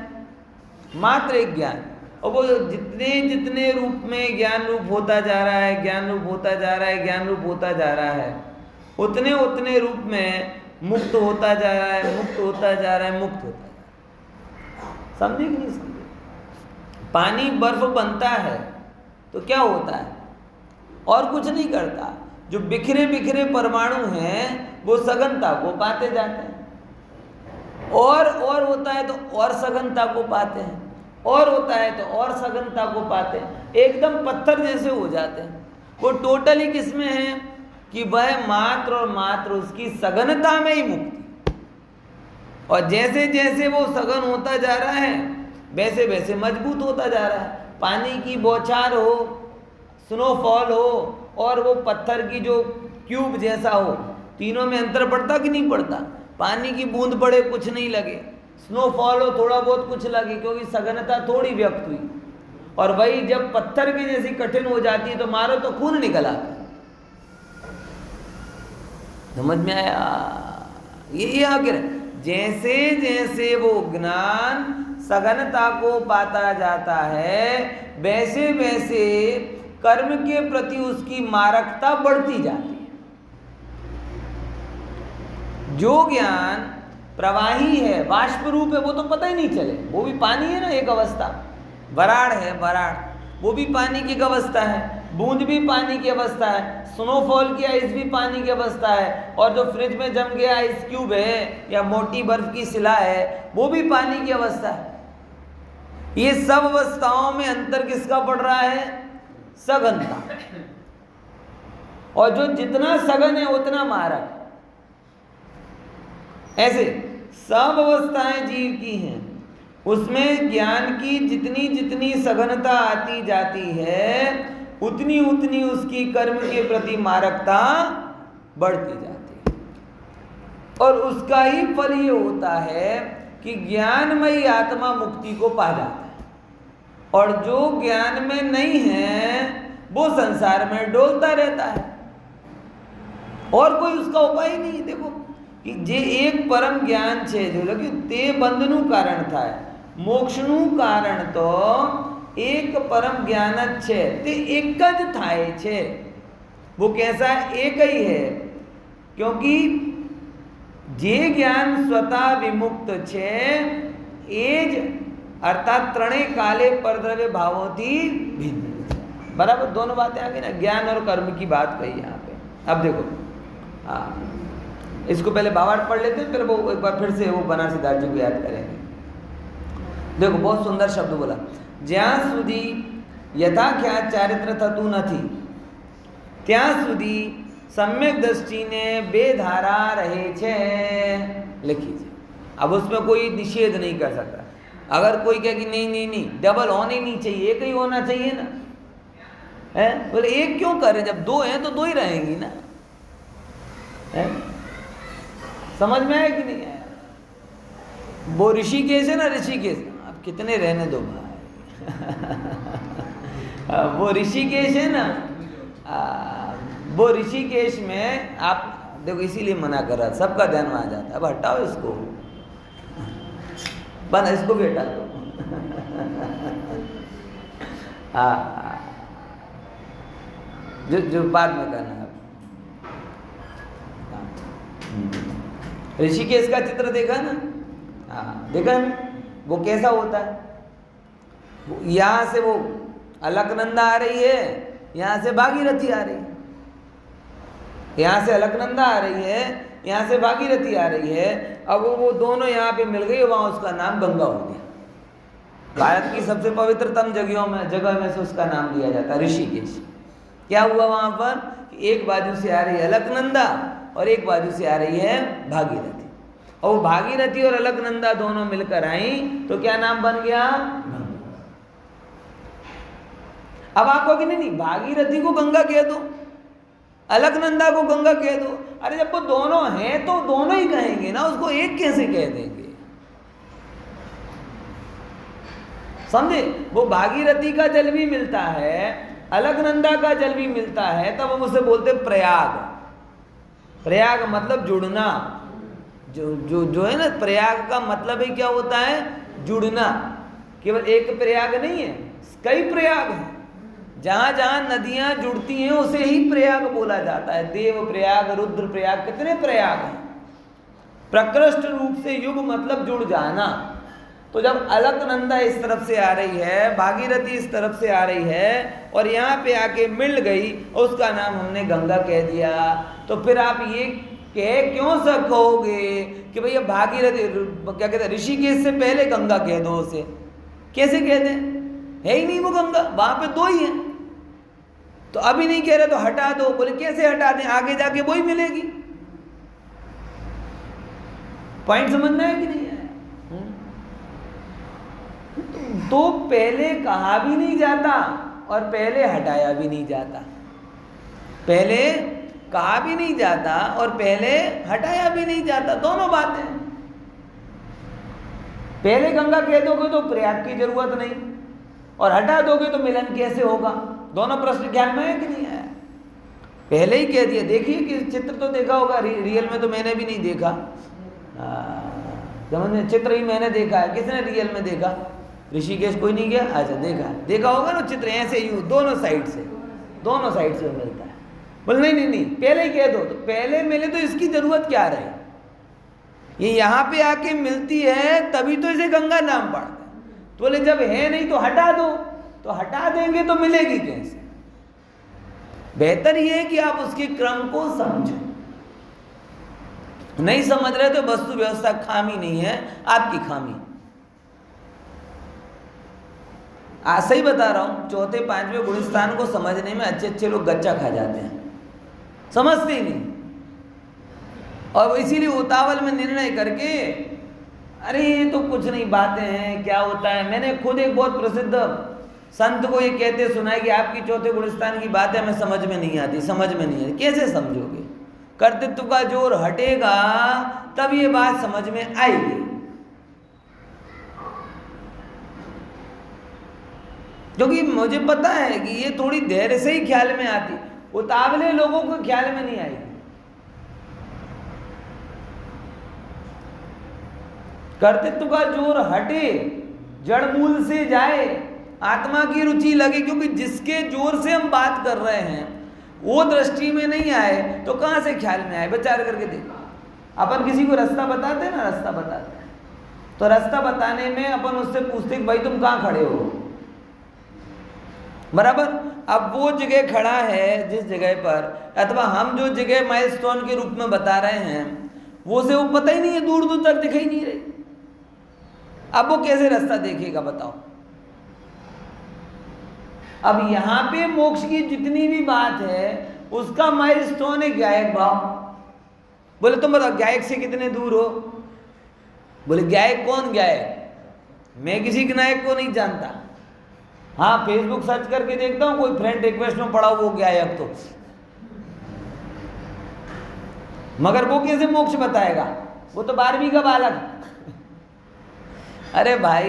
मात्र एक ज्ञान। और वो जितने जितने रूप में ज्ञान रूप होता जा रहा है, ज्ञान रूप होता जा रहा है, ज्ञान रूप होता जा रहा है, उतने उतने रूप में मुक्त होता जा रहा है, मुक्त होता जा रहा है, मुक्त होता जा रहा है। समझे कि नहीं समझे? पानी बर्फ बनता है तो क्या होता है? और कुछ नहीं करता। जो बिखरे बिखरे परमाणु हैं वो सघनता को पाते जाते हैं, और होता है तो और सघनता को पाते हैं, और होता है तो और सघनता को पाते हैं, एकदम पत्थर जैसे हो जाते हैं। वो टोटली किसमें है कि वह मात्र और मात्र उसकी सघनता में ही मुक्ति। और जैसे जैसे वो सघन होता जा रहा है वैसे वैसे मजबूत होता जा रहा है। पानी की बौछार हो, स्नोफॉल हो, और वो पत्थर की जो क्यूब जैसा हो, तीनों में अंतर पड़ता कि नहीं पड़ता? पानी की बूंद पड़े कुछ नहीं लगे, स्नोफॉल हो थोड़ा बहुत कुछ लगे, क्योंकि सघनता थोड़ी व्यक्त हुई। और वही जब पत्थर की जैसी कठिन हो जाती है तो मारो तो खून निकल आता है। समझ में आया? ये आगे जैसे जैसे वो ज्ञान सघनता को पाता जाता है वैसे वैसे कर्म के प्रति उसकी मारकता बढ़ती जाती है। जो ज्ञान प्रवाही है, वाष्प रूप है, वो तो पता ही नहीं चले, वो भी पानी है ना एक अवस्था। वराड़ है, वराड़ वो भी पानी की एक अवस्था है, बूंद भी पानी की अवस्था है, स्नोफॉल की आइस भी पानी की अवस्था है, और जो फ्रिज में जम गया आइस क्यूब है या मोटी बर्फ की शिला है वो भी पानी की अवस्था है। ये सब अवस्थाओं में अंतर किसका पड़ रहा है? सघनता। और जो जितना सघन है उतना मारक। ऐसे सब अवस्थाएं जीव की हैं, उसमें ज्ञान की जितनी जितनी सघनता आती जाती है उतनी उतनी उसकी कर्म के प्रति मारकता बढ़ती जाती है। और उसका ही फल ये होता है कि ज्ञानमयी आत्मा मुक्ति को पा जाता है, और जो ज्ञान में नहीं है वो संसार में डोलता रहता है, और कोई उसका उपाय ही नहीं। देखो कि जे एक परम ज्ञान छे जो लगे ते बंधनु कारण थाय, मोक्षनु कारण तो एक परम ज्ञान छे ते एक ज थाय छे। वो कैसा एक ही है? क्योंकि जे ज्ञान स्वतः विमुक्त छे एज अर्थात त्रणेय काले परद्रव्य भावोथी भिन्न। बराबर दोनों बातें आ गई ना, ज्ञान और कर्म की बात कही यहाँ पे। अब देखो इसको पहले भावार्थ पढ़ लेते हैं, फिर वो एक बार फिर से वो बनारस सिद्धार्थ जी को याद करेंगे। देखो बहुत सुंदर शब्द बोला, ज्यां सुधी यथाख्यात चारित्र थतु नथी ત્યાં સુધી सम्यक दृष्टि ने बेधारा रहे छे। लिखी है। अब उसमें कोई निषेध नहीं कर सकता। अगर कोई कहे कि नहीं नहीं नहीं डबल होना ही नहीं चाहिए, एक ही होना चाहिए ना, है बोले एक क्यों करें, जब दो हैं तो दो ही रहेंगी ना, है? समझ में आया कि नहीं आया? वो ऋषिकेश है ना, ऋषिकेश आप कितने रहने दो भाई वो ऋषिकेश है ना, वो ऋषिकेश में आप देखो, इसीलिए मना कर रहा, सबका ध्यान वहां जाता है। अब हटाओ इसको, बना इसको भी हटा दो जो बाद में करना है। ऋषिकेश का चित्र देखा ना? हाँ देखा ना, वो कैसा होता है? यहाँ से वो अलकनंदा आ रही है, यहाँ से भागीरथी आ रही है, यहाँ से अलकनंदा आ रही है, यहाँ से भागीरथी आ रही है। अब वो दोनों यहाँ पे मिल गई, वहाँ उसका नाम गंगा हो गया। भारत की सबसे पवित्रतम जगह में से उसका नाम लिया जाता है ऋषिकेश। क्या हुआ वहाँ पर? एक बाजू से आ रही है अलकनंदा और एक बाजू से आ रही है भागीरथी। और वो भागीरथी और अलकनंदा दोनों मिलकर आई तो क्या नाम बन गया? अब आप कहोगे नहीं नहीं, भागीरथी को गंगा कह दो, अलकनंदा को गंगा कह दो। अरे जब वो दोनों हैं तो दोनों ही कहेंगे ना, उसको एक कैसे कह देंगे? समझे? वो भागीरथी का जल भी मिलता है, अलकनंदा का जल भी मिलता है, तब हम उसे बोलते प्रयाग। प्रयाग मतलब जुड़ना। जो है ना, प्रयाग का मतलब ही क्या होता है? जुड़ना। केवल एक प्रयाग नहीं है, कई प्रयाग हैं। जहां जहां नदियां जुड़ती हैं उसे ही प्रयाग बोला जाता है। देव प्रयाग, रुद्र प्रयाग, कितने प्रयाग हैं। प्रकृष्ट रूप से युग मतलब जुड़ जाना। तो जब अलकनंदा इस तरफ से आ रही है, भागीरथी इस तरफ से आ रही है और यहाँ पे आके मिल गई, उसका नाम हमने गंगा कह दिया। तो फिर आप ये कह क्यों सकोगे कि भैया भागीरथी, क्या कहते हैं, ऋषिकेश से पहले गंगा कह दो उसे? कैसे कह दें? है ही नहीं वो गंगा, वहां पे दो ही है। तो अभी नहीं कह रहे तो हटा दो। बोले कैसे हटा दें? आगे जाके वही मिलेगी। पॉइंट समझ में है कि नहीं है? तो पहले कहा भी नहीं जाता और पहले हटाया भी नहीं जाता। पहले कहा भी नहीं जाता और पहले हटाया भी नहीं जाता, दोनों बातें। पहले गंगा कह दोगे तो प्रयाग की जरूरत नहीं, और हटा दोगे तो मिलन कैसे होगा? दोनों प्रश्न ख्याल में है कि नहीं है? पहले ही कह दिया। देखिए कि चित्र तो देखा होगा, रियल में तो मैंने भी नहीं देखा। समझ, चित्र ही मैंने देखा है। किसने रियल में देखा? ऋषिकेश कोई नहीं गया? अच्छा, देखा होगा ना चित्र, ऐसे यूं दोनों साइड से मिलता है। बोल नहीं नहीं, पहले ही कह दो। तो पहले मिले तो इसकी जरूरत क्या रही? ये यहाँ पे आके मिलती है तभी तो इसे गंगा नाम पड़ता है। तो बोले जब है नहीं तो हटा दो। तो हटा देंगे तो मिलेगी कैसे? बेहतर ये है कि आप उसके क्रम को समझो। नहीं समझ रहे तो वस्तु व्यवस्था खामी नहीं है, आपकी खामी। सही बता रहा हूं, चौथे पांचवें गुणस्थान को समझने में अच्छे लोग गच्चा खा जाते हैं, समझते ही नहीं। और इसीलिए उतावल में निर्णय करके, अरे ये तो कुछ नहीं, बातें हैं, क्या होता है। मैंने खुद एक बहुत प्रसिद्ध संत को ये कहते सुना है कि आपकी चौथे गुणस्थान की बातें हमें समझ में नहीं आती। कैसे समझोगे? कर्तृत्व का जोर हटेगा तब ये बात समझ में आएगी। क्योंकि मुझे पता है कि ये थोड़ी देर से ही ख्याल में आती, उतावले लोगों को ख्याल में नहीं आएगी। कर्तृत्व का जोर हटे, जड़ मूल से जाए, आत्मा की रुचि लगे। क्योंकि जिसके जोर से हम बात कर रहे हैं वो दृष्टि में नहीं आए तो कहां से ख्याल में आए? विचार करके देखो। अपन किसी को रास्ता बताते हैं ना, रास्ता बताते हैं, तो रास्ता बताने में अपन उससे पूछते भाई तुम कहाँ खड़े हो, बराबर। अब वो जगह खड़ा है जिस जगह पर, अथवा हम जो जगह माइलस्टोन के रूप में बता रहे हैं वो से वो पता ही नहीं है, दूर दूर तक दिखाई नहीं रही। अब वो कैसे रास्ता देखेगा बताओ? अब यहां पे मोक्ष की जितनी भी बात है उसका माइलस्टोन है ज्ञायक भाव। बोले तुम बताओ ज्ञायक से कितने दूर हो? बोले ज्ञायक कौन? ज्ञायक मैं किसी ज्ञायक को नहीं जानता। हाँ, फेसबुक सर्च करके देखता हूँ, कोई फ्रेंड रिक्वेस्ट में पड़ा वो ज्ञायक तो, मगर वो कैसे मोक्ष बताएगा? वो तो 12वीं का बालक। अरे भाई,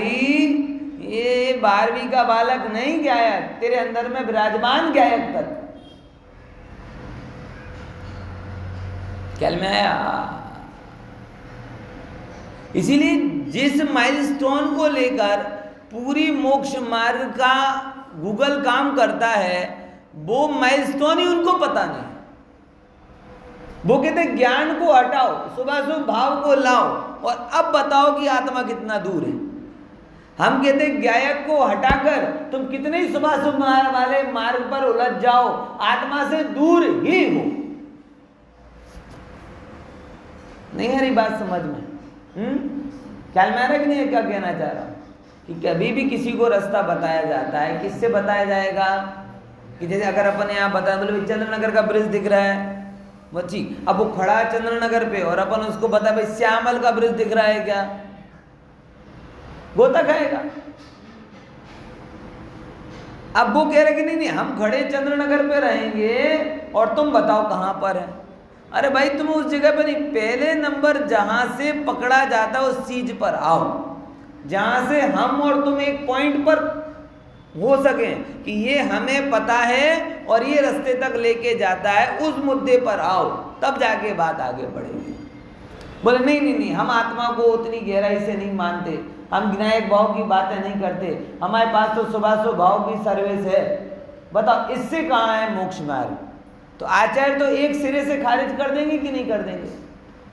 ये 12वीं का बालक नहीं गायक, तेरे अंदर में विराजमान गायक तत्व। ख्याल में आया? इसीलिए जिस माइलस्टोन को लेकर पूरी मोक्ष मार्ग का गूगल काम करता है वो माइलस्टोन ही उनको पता नहीं। वो कहते ज्ञान को हटाओ, शुभाशुभ भाव को लाओ और अब बताओ कि आत्मा कितना दूर है। हम कहते ज्ञायक को हटाकर तुम कितने ही शुभाशुभ वाले मार्ग पर उलझ जाओ, आत्मा से दूर ही हो। नहीं आ रही बात समझ में? ख्याल में आ रहा कि नहीं? क्या कहना चाह रहा हूं कि कभी भी किसी को रास्ता बताया जाता है, किससे बताया जाएगा? कि जैसे अगर अपन यहाँ बताया, बोले चंद्रनगर का ब्रिज दिख रहा है, बच्ची अब वो खड़ा है चंद्रनगर पे और अपन उसको बता भाई श्यामल का ब्रिज दिख रहा है क्या, गोता खाएगा। अब वो कह रहे कि नहीं हम खड़े चंद्रनगर पे रहेंगे और तुम बताओ कहां पर है। अरे भाई तुम उस जगह पर नहीं, पहले नंबर जहां से पकड़ा जाता है उस चीज पर आओ, जहां से हम और तुम एक पॉइंट पर हो सके कि ये हमें पता है और ये रास्ते तक लेके जाता है, उस मुद्दे पर आओ, तब जाके बात आगे बढ़ेगी। बोले नहीं हम आत्मा को उतनी गहराई से नहीं मानते, हम विनायक भाव की बातें नहीं करते, हमारे पास तो सुभाषु भाव की सर्विस है। बताओ इससे कहाँ है मोक्ष मार्ग? तो आचार्य तो एक सिरे से खारिज कर देंगे कि नहीं कर देंगे?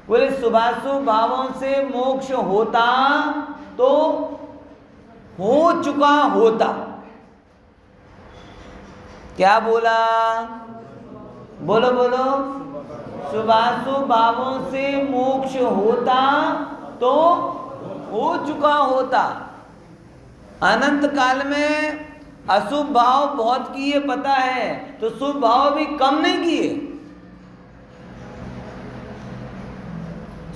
बोले सुभाषु भावों से मोक्ष होता तो हो चुका होता। क्या बोला? बोलो बोलो। सुभाषु भावों से मोक्ष होता तो हो चुका होता। अनंत काल में अशुभ भाव बहुत किए पता है, तो शुभ भाव भी कम नहीं किए,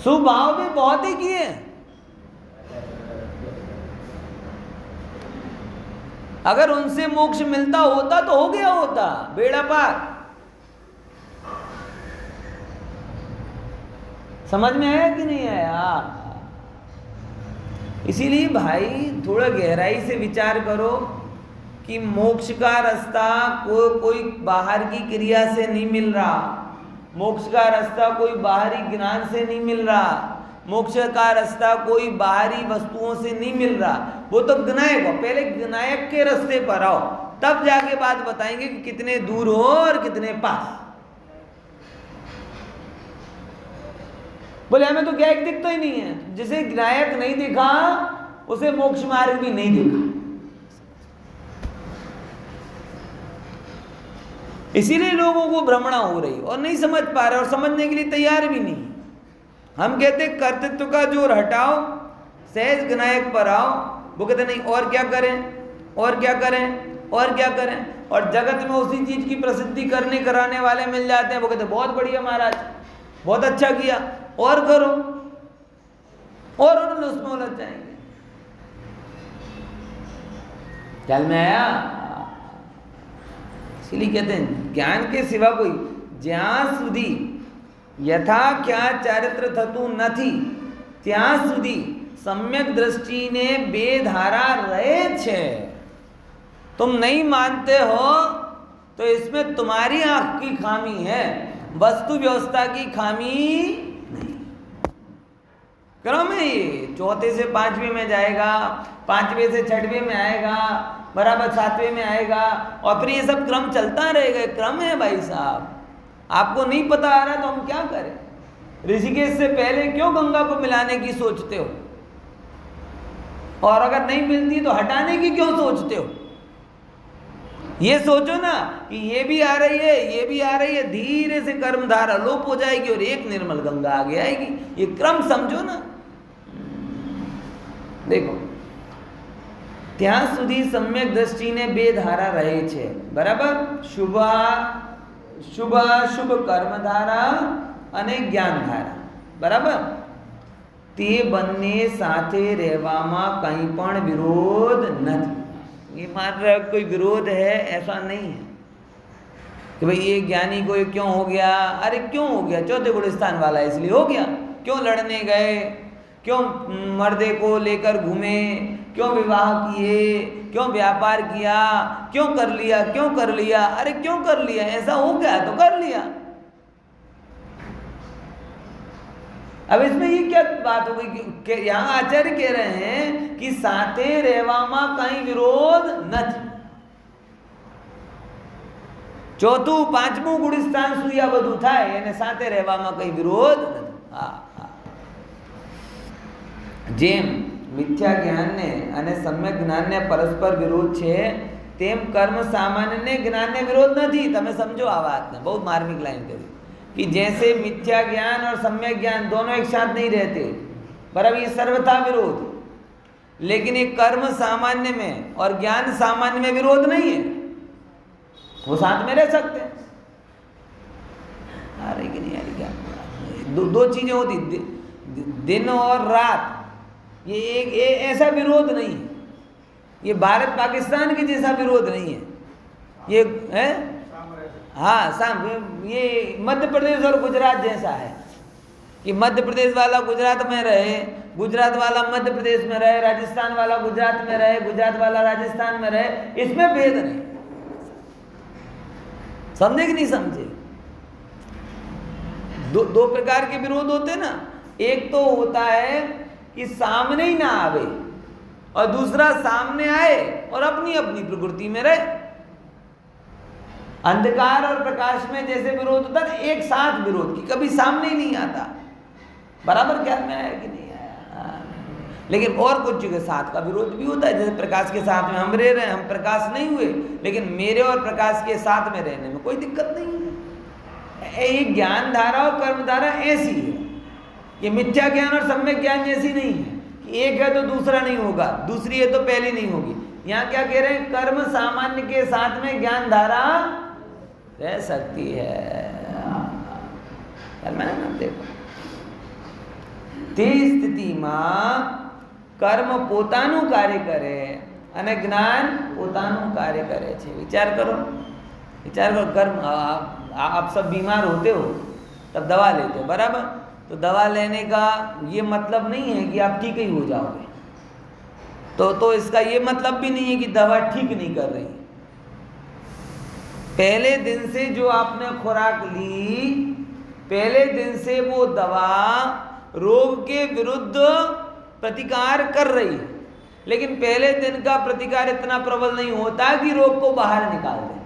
शुभ भाव भी बहुत ही किए। अगर उनसे मोक्ष मिलता होता तो हो गया होता, बेड़ा पार। समझ में आया कि नहीं आया? इसीलिए भाई थोड़ा गहराई से विचार करो कि मोक्ष का रास्ता कोई बाहर की क्रिया से नहीं मिल रहा, मोक्ष का रास्ता कोई बाहरी ज्ञान से नहीं मिल रहा, मोक्ष का रास्ता कोई बाहरी वस्तुओं से नहीं मिल रहा। वो तो ज्ञायक हो, पहले ज्ञायक के रास्ते पर आओ, तब जाके बात बताएंगे कि कितने दूर हो और कितने पास। बोले हमें तो ज्ञायक दिखता ही नहीं है, जिसे ज्ञायक नहीं दिखा उसे मोक्ष मार्ग भी नहीं दिखा। इसीलिए लोगों को भ्रमणा हो रही और नहीं समझ पा रहे और समझने के लिए तैयार भी नहीं। हम कहते कर्तृत्व का जोर हटाओ, सहज ज्ञायक पर आओ। वो कहते नहीं और क्या करें और क्या करें और क्या करें, और जगत में उसी चीज की प्रसिद्धि करने कराने वाले मिल जाते हैं। वो कहते बहुत बढ़िया महाराज, बहुत अच्छा किया, और करो, और उसमें उलझ जाएंगे। ख्याल में आया? इसलिए कहते हैं ज्ञान के सिवा कोई જ્યાં સુધી યથા ક્યાં ચારિત્ર થતું નથી ત્યાં સુધી सम्यक दृष्टिने बेधारा रहे छे। तुम नहीं मानते हो तो इसमें तुम्हारी आंख की खामी है, वस्तु व्यवस्था की खामी नहीं। क्रम है ये, चौथे से पांचवें में जाएगा, पांचवें से छठवें में आएगा, बराबर सातवें में आएगा, और फिर ये सब क्रम चलता रहेगा। क्रम है भाई साहब, आपको नहीं पता आ रहा तो हम क्या करें? ऋषिकेश से पहले क्यों गंगा को मिलाने की सोचते हो, और अगर नहीं मिलती तो हटाने की क्यों सोचते हो? ये सोचो ना कि ये भी आ रही है, ये भी आ रही है, धीरे से कर्मधारा लोप हो जाएगी और एक निर्मल गंगा आगे आएगी। ये क्रम समझो ना। देखो, ત્યાં સુધી सम्यक दृष्टिने बेधारा रहे छे, बराबर। શુભ કર્મધારા અને જ્ઞાનધારા, બરાબર। તે બંને સાથે રહેવામાં કંઈ પણ વિરોધ નથી। ये मान रहा कोई विरोध है, ऐसा नहीं है कि भाई ये ज्ञानी को ये क्यों हो गया। अरे क्यों हो गया? चौथे गुण स्थान वाला है इसलिए हो गया। क्यों लड़ने गए, क्यों मर्दे को लेकर घूमे, क्यों विवाह किए, क्यों व्यापार किया, क्यों कर लिया। अरे क्यों कर लिया? ऐसा हो गया तो कर लिया। अब इसमें ये क्या बात हो गई कि यहाँ आचार्य कह रहे हैं कि साथे રહેવામાં कहीं विरोध નથી। चौथું પાંચમું ગુણ સ્થાન સુધી આ બધું થાય અને સાથે રહેવામાં કઈ વિરોધ નથી। હા, જેમ મિથ્યા જ્ઞાનને અને સમ્યક જ્ઞાનને પરસ્પર વિરોધ છે, તેમ કર્મ સામાન્યને જ્ઞાનને વિરોધ નથી। તમે સમજો આ વાતને, बहुत मार्मिक लाइन करी कि जैसे मिथ्या ज्ञान और सम्यक ज्ञान दोनों एक साथ नहीं रहते, बराबर, ये सर्वथा विरोध। लेकिन ये कर्म सामान्य में और ज्ञान सामान्य में विरोध नहीं है, वो साथ में रह सकते हैं। लेकिन दो चीजें होती, दिन और रात, ये एक ऐसा विरोध नहीं है, ये भारत पाकिस्तान के जैसा विरोध नहीं है, ये है हाँ ये मध्य प्रदेश और गुजरात जैसा है कि मध्य प्रदेश वाला गुजरात में रहे, गुजरात वाला मध्य प्रदेश में रहे, राजस्थान वाला गुजरात में रहे, गुजरात वाला राजस्थान में रहे, इसमें भेद नहीं। समझे कि नहीं समझे? दो प्रकार के विरोध होते ना, एक तो होता है कि सामने ही ना आवे और दूसरा सामने आए और अपनी अपनी प्रकृति में रहे। अंधकार और प्रकाश में जैसे विरोध होता है, एक साथ विरोध की कभी सामने ही नहीं आता। बराबर ख्याल में आया कि नहीं आया? लेकिन और कुछ के साथ का विरोध भी होता है, जैसे प्रकाश के साथ में हम रह रहे हैं, हम प्रकाश नहीं हुए, लेकिन मेरे और प्रकाश के साथ में रहने में कोई दिक्कत नहीं है। ये ज्ञान धारा और कर्म धारा ऐसी है, ये मिथ्या ज्ञान और सम्यक ज्ञान जैसी नहीं है कि एक है तो दूसरा नहीं होगा, दूसरी है तो पहली नहीं होगी। यहाँ क्या कह रहे हैं? कर्म सामान्य के साथ में ज्ञान धारा रह सकती है। मैंने ना देखो તે સ્થિતિમાં કર્મ પોતાનું કાર્ય કરે અને જ્ઞાન પોતાનું કાર્ય કરે છે। विचार करो कर्म आप सब बीमार होते हो तब दवा लेते हो, बराबर? तो दवा लेने का ये मतलब नहीं है कि आप ठीक ही हो जाओगे, तो इसका ये मतलब भी नहीं है कि दवा ठीक नहीं कर रही। पहले दिन से जो आपने खुराक ली, पहले दिन से वो दवा रोग के विरुद्ध प्रतिकार कर रही है, लेकिन पहले दिन का प्रतिकार इतना प्रबल नहीं होता कि रोग को बाहर निकाल दे।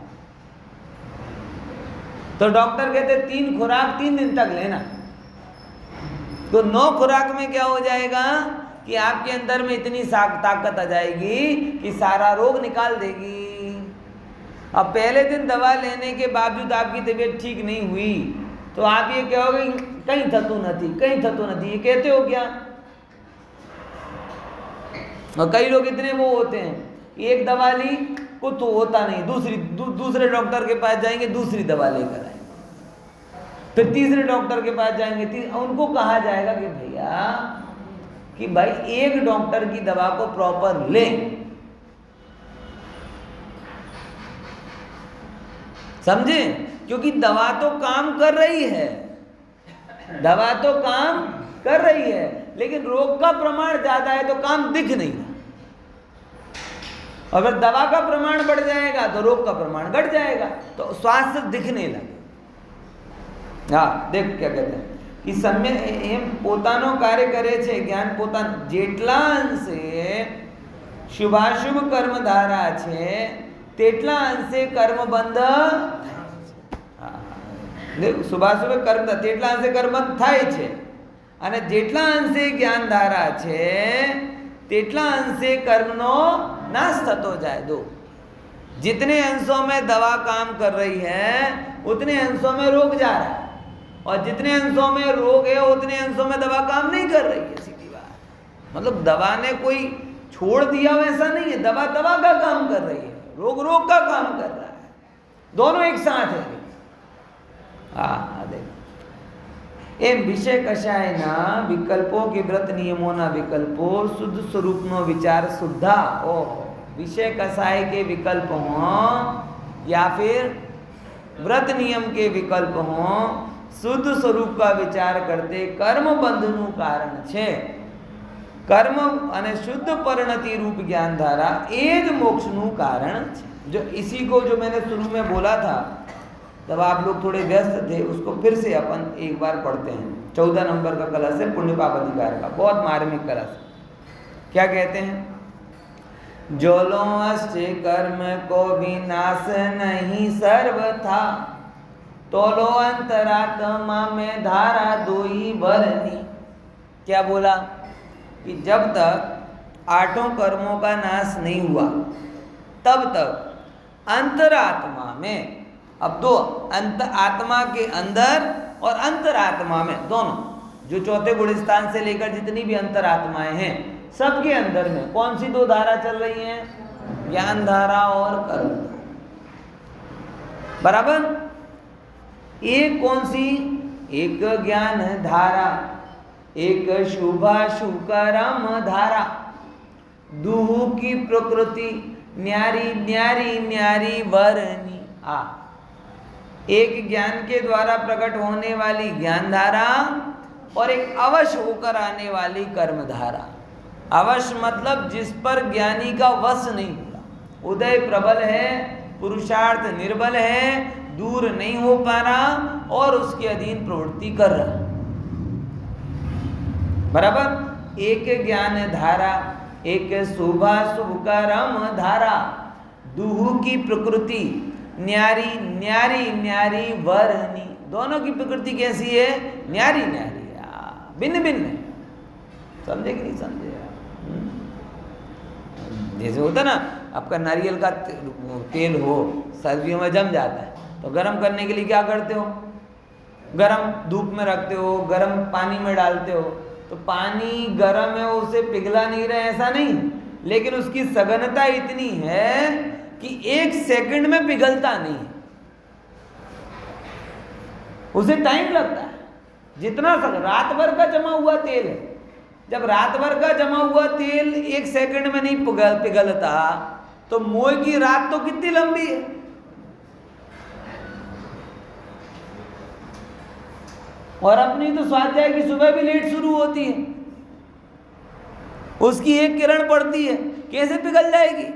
तो डॉक्टर कहते 3 खुराक 3 दिन तक लेना, तो 9 खुराक में क्या हो जाएगा कि आपके अंदर में इतनी ताकत आ जाएगी कि सारा रोग निकाल देगी। अब पहले दिन दवा लेने के बावजूद आपकी तबीयत ठीक नहीं हुई तो आप ये कहोगे कहीं थतू नहीं, ये कहते हो क्या? और कई लोग इतने वो होते हैं कि एक दवा ली कुछ तो होता नहीं, दूसरे डॉक्टर के पास जाएंगे, दूसरी दवा लेकर आएंगे, फिर तीसरे डॉक्टर के पास जाएंगे, उनको कहा जाएगा कि भैया कि भाई एक डॉक्टर की दवा को प्रॉपर ले। समझे? क्योंकि दवा तो काम कर रही है, दवा तो काम कर रही है, लेकिन रोग का प्रमाण ज्यादा है तो काम दिख नहीं रहा। अगर दवा का प्रमाण बढ़ जाएगा तो रोग का प्रमाण घट जाएगा, तो स्वास्थ्य दिखने लगे। हाँ देख क्या कहते हैं कि सम्य एम पोतानो कार्य करे छे, ज्ञान पोता जेटला अंशे शुभाशुभ कर्म धारा छे तेटला अंशे कर्म बंध। શુભાશુભ કર્મ તેટલા અંશે કર્મ થાય છે અને જેટલા અંશે જ્ઞાન ધારા છે તેટલા અંશે કર્મનો નાશ થતો જાય। दो जितने अंशों में दवा काम कर रही है उतने अंशों में रोग जा रहा है, और जितने अंशों में रोग है उतने अंशों में दवा काम नहीं कर रही है। सीधी बात, मतलब दवा ने कोई छोड़ दिया वैसा नहीं है, दवा दवा का काम कर रही है, रोग रोग का काम कर रहा है, दोनों एक साथ है। हाँ देखो एम विषय कषायना विकल्पों के व्रत नियमों विकल्पो शुद्ध स्वरूप नो विचार शुद्धा। ओ विषय कषाय के विकल्प हों या फिर व्रत नियम के विकल्प हों, शुद्ध स्वरूप का विचार करते कर्म बंधनु कारण छे। कर्म अने शुद्ध परिणति रूप ज्ञान धारा एज मोक्षनु कारण छे। जो इसी को जो मैंने शुरू में बोला था तब आप लोग थोड़े व्यस्त थे, उसको फिर से अपन एक बार पढ़ते हैं। 14 नंबर का कलश है पुण्य पाप अधिकार का, बहुत मार्मिक कलश। क्या कहते हैं? जोलो अष्टे कर्म को विनाश नहीं सर्व था, तोलो अंतरात्मा में धारा दोई भरनी। क्या बोला कि जब तक 8 कर्मों का नाश नहीं हुआ तब तक अंतरात्मा में, अब दो अंत आत्मा के अंदर और अंतरात्मा में, दोनों जो चौथे गुण स्थान से लेकर जितनी भी अंतरात्माएं हैं सबके अंदर में कौन सी 2 धारा चल रही हैं? ज्ञान धारा और कर्म। बराबर? एक कौन सी? एक ज्ञान धारा, एक शुभाशुकरम धारा, दुहु की प्रकृति न्यारी न्यारी न्यारी वरनी। एक ज्ञान के द्वारा प्रकट होने वाली ज्ञान धारा और एक अवश्य होकर आने वाली कर्म धारा। अवश्य मतलब जिस पर ज्ञानी का वश नहीं होता, उदय प्रबल है, पुरुषार्थ निर्बल है, दूर नहीं हो पा रहा और उसके अधीन प्रवृत्ति कर रहा। बराबर। एक ज्ञान धारा, एक शुभाशुभकरम धारा, दुहु की प्रकृति न्यारी न्यारी न्यारी वरनी। दोनों की प्रकृति कैसी है? न्यारी न्यारी, भिन्न भिन्न है। समझे कि नहीं समझे? जैसे होता ना, आपका नारियल का तेल हो, सर्दियों में जम जाता है, तो गर्म करने के लिए क्या करते हो? गर्म धूप में रखते हो, गर्म पानी में डालते हो, तो पानी गर्म है, उसे पिघला नहीं रहे ऐसा नहीं, लेकिन उसकी सघनता इतनी है कि 1 सेकंड में पिघलता नहीं, उसे टाइम लगता है। जितना रात भर का जमा हुआ तेल है, जब रात भर का जमा हुआ तेल 1 सेकंड में नहीं पिघलता, तो मोह की रात तो कितनी लंबी है। और अपनी तो स्वाध्याय की सुबह भी लेट शुरू होती है, उसकी एक किरण पड़ती है, कैसे पिघल जाएगी?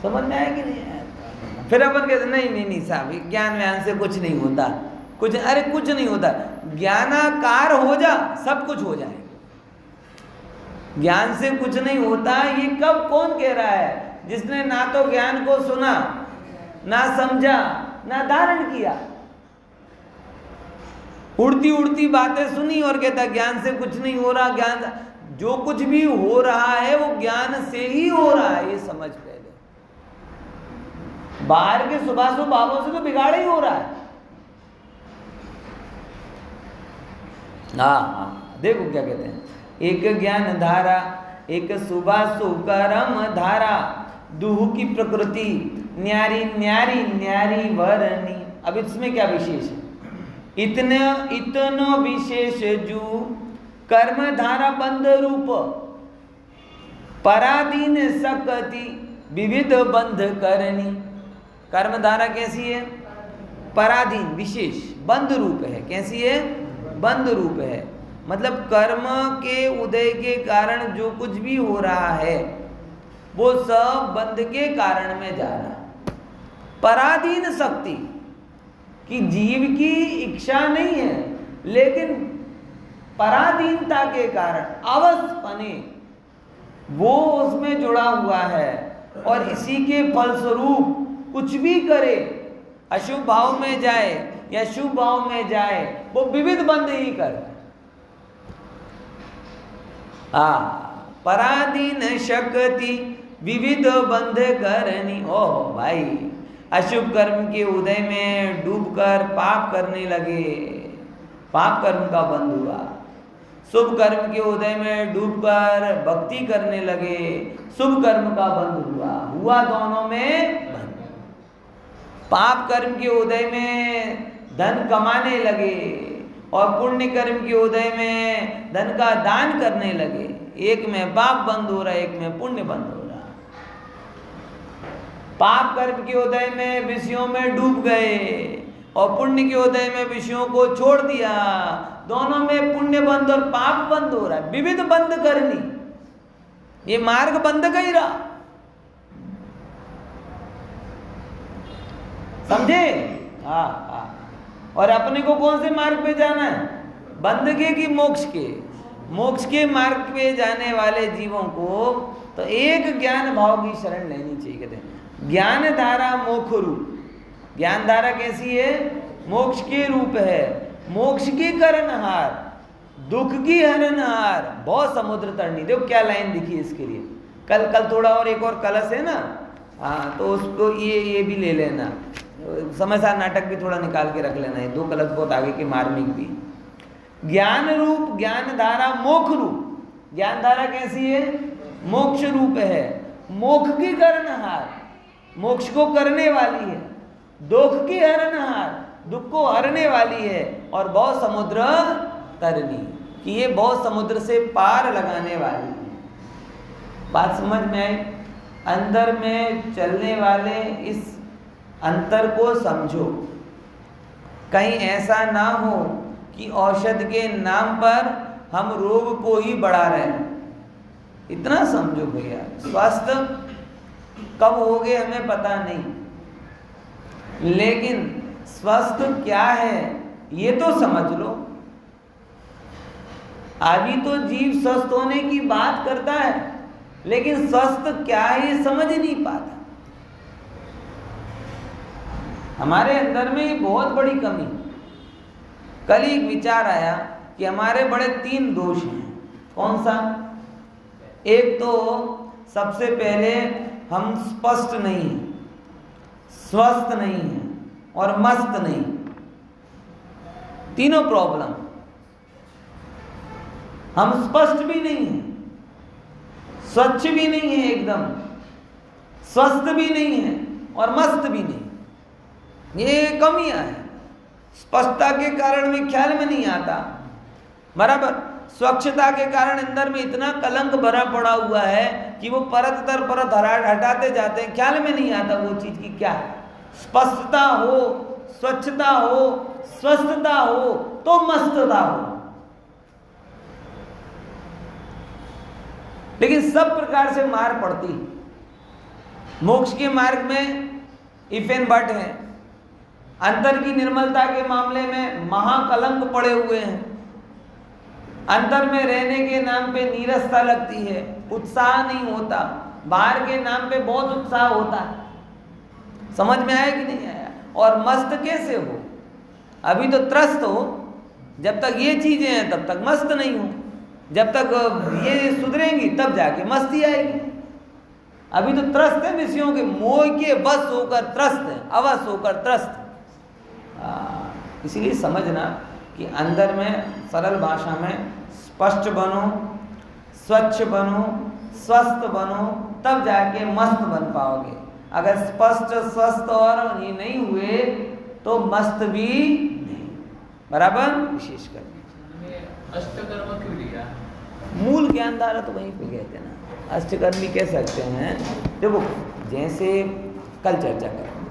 समझ में आएगी नहीं? फिर अपन कहते नहीं साहब, ज्ञान व्यान से कुछ नहीं होता, कुछ, अरे कुछ नहीं होता। ज्ञानाकार हो जा, सब कुछ हो जाएगा। ज्ञान से कुछ नहीं होता, ये कब कौन कह रहा है? जिसने ना तो ज्ञान को सुना, ना समझा, ना धारण किया। उड़ती उड़ती बातें सुनी और कहता ज्ञान से कुछ नहीं हो रहा। ज्ञान, जो कुछ भी हो रहा है वो ज्ञान से ही हो रहा है, ये समझ पहले। बाहर के सुभाषु भावों से तो बिगाड़ ही हो रहा है। हाँ, देखो क्या कहते हैं, एक ज्ञान धारा, एक शुभाशुकरम धारा, दुहु की प्रकृति न्यारी न्यारी न्यारी वरनी। अब इसमें क्या विशेष है? इतनो विशेष जो कर्म धारा बंध रूप, पराधीन सकती विविध बंध करनी। कर्म धारा कैसी है? पराधीन, विशेष, बंध रूप है। कैसी है? बंध रूप है। मतलब कर्म के उदय के कारण जो कुछ भी हो रहा है वो सब बंध के कारण में जा रहा है। पराधीन शक्ति कि जीव की इच्छा नहीं है, लेकिन पराधीनता के कारण अवश्यपने वो उसमें जुड़ा हुआ है, और इसी के फलस्वरूप कुछ भी करे, अशुभ भाव में जाए या शुभ भाव में जाए, वो विविध बंध ही कर। पराधीन शक्ति विविध बंध करनी। ओह भाई, अशुभ कर्म के उदय में डूबकर पाप करने लगे, पाप कर्म का बंध हुआ। शुभ कर्म के उदय में डूबकर भक्ति करने लगे, शुभ कर्म का बंध हुआ दोनों में बंध। पाप कर्म के उदय में धन कमाने लगे और पुण्य कर्म के उदय में धन का दान करने लगे। एक में पाप बंद हो रहा है, एक में पुण्य बंद हो रहा। पाप कर्म के उदय में विषयों में डूब गए और पुण्य के उदय में विषयों को छोड़ दिया। दोनों में पुण्य बंद और पाप बंद हो रहा है। विविध बंद करनी, ये मार्ग बंद का ही रहा। समझे? हाँ। और अपने को कौन से मार्ग पे जाना है? बंध के कि मोक्ष के? मोक्ष के मार्ग पे जाने वाले जीवों को तो एक ज्ञान भाव की शरण लेनी चाहिए। कहते हैं ज्ञान धारा मोक्ष रूप। ज्ञान धारा कैसी है? मोक्ष के रूप है, मोक्ष की करनहार, दुख की हरनहार, बहुत समुद्र तरनी। देखो क्या लाइन दिखी इसके लिए। कल थोड़ा और एक और कलश है ना, हाँ, तो उसको ये भी ले लेना। समय सार नाटक भी थोड़ा निकाल के रख लेना है, 2 कलश बहुत आगे के मार्मिक भी। ज्ञान रूप, ज्ञान धारा मोक्ष रूप। ज्ञान धारा कैसी है? मोक्ष रूप है, मोक्ष की करनहार, मोक्ष को करने वाली है। दुख की हरनहार, दुख को हरने वाली है, और बहुत समुद्र तरनी, कि ये बहुत समुद्र से पार लगाने वाली है। बात समझ में आई? अंदर में चलने वाले इस अंतर को समझो। कहीं ऐसा ना हो कि औषध के नाम पर हम रोग को ही बढ़ा रहे हैं। इतना समझो भैया, स्वास्थ्य कब हो गए हमें पता नहीं, लेकिन स्वस्थ क्या है ये तो समझ लो। अभी तो जीव स्वस्थ होने की बात करता है, लेकिन स्वस्थ क्या है ये समझ नहीं पाता। हमारे अंदर में बहुत बड़ी कमी। कल ही एक विचार आया कि हमारे बड़े 3 दोष हैं। कौन सा? एक तो सबसे पहले हम स्पष्ट नहीं हैं, स्वस्थ नहीं हैं और मस्त नहीं। तीनों प्रॉब्लम। हम स्पष्ट भी नहीं हैं, स्वच्छ भी नहीं है, एकदम स्वस्थ भी नहीं है और मस्त भी नहीं। ये कमियां हैं। स्पष्टता के कारण में ख्याल में नहीं आता, बराबर। स्वच्छता के कारण अंदर में इतना कलंक भरा पड़ा हुआ है कि वो परत दर परत हटाते जाते हैं, ख्याल में नहीं आता वो चीज की क्या है। स्पष्टता हो, स्वच्छता हो, स्वस्थता हो तो मस्तता हो। लेकिन सब प्रकार से मार पड़ती। मोक्ष के मार्ग में इफेन भट्ट है, अंतर की निर्मलता के मामले में महाकलंक पड़े हुए हैं। अंतर में रहने के नाम पे नीरसता लगती है, उत्साह नहीं होता। बाहर के नाम पे बहुत उत्साह होता है। समझ में आया कि नहीं आया? और मस्त कैसे हो? अभी तो त्रस्त हो। जब तक ये चीजें हैं तब तक मस्त नहीं हो। जब तक ये सुधरेंगी तब जाके मस्ती आएगी। अभी तो त्रस्त है विषयों के, मोह के वश होकर त्रस्त है, अवश होकर त्रस्त। इसीलिए समझना कि अंदर में सरल भाषा में स्पष्ट बनो, स्वच्छ बनो, स्वस्थ बनो, तब जाके मस्त बन पाओगे। अगर स्पष्ट, स्वस्थ और ये नहीं हुए तो मस्त भी नहीं, बराबर। विशेषकर अष्टकर्म क्यों लिया? मूल ज्ञानधारा तो वहीं पे कहते हैं ना। अष्टकर्मी कह सकते हैं। देखो जैसे कल चर्चा करेंगे।